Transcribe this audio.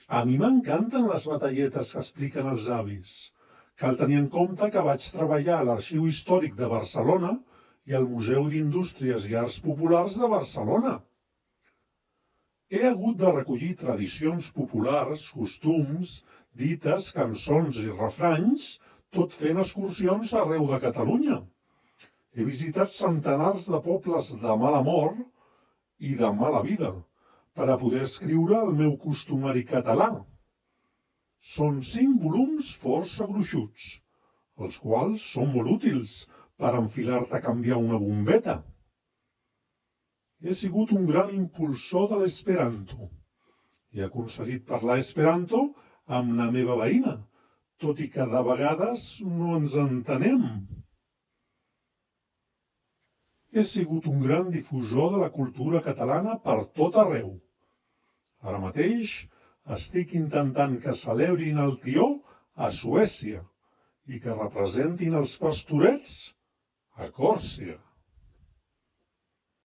A mi m'encanten les batalletes que expliquen els avis. Cal tenir en compte que vaig treballar a l'Arxiu Històric de Barcelona i al Museu d'Indústries i Arts Populars de Barcelona. He hagut de recollir tradicions populars, costums, dites, cançons i refranys, tot fent excursions arreu de Catalunya. He visitat centenars de pobles de mala mort i de mala vida per a poder escriure el meu costumari català. Són 5 volums força gruixuts, els quals són molt útils per enfilar-te a canviar una bombeta. He sigut un gran impulsor de l'esperanto. He aconseguit parlar esperanto amb la meva veïna, tot i que de vegades no ens entenem. He sigut un gran difusor de la cultura catalana per tot arreu. Ara mateix estic intentant que celebrin el Tió a Suècia i que representin els Pastorets a Còrsega.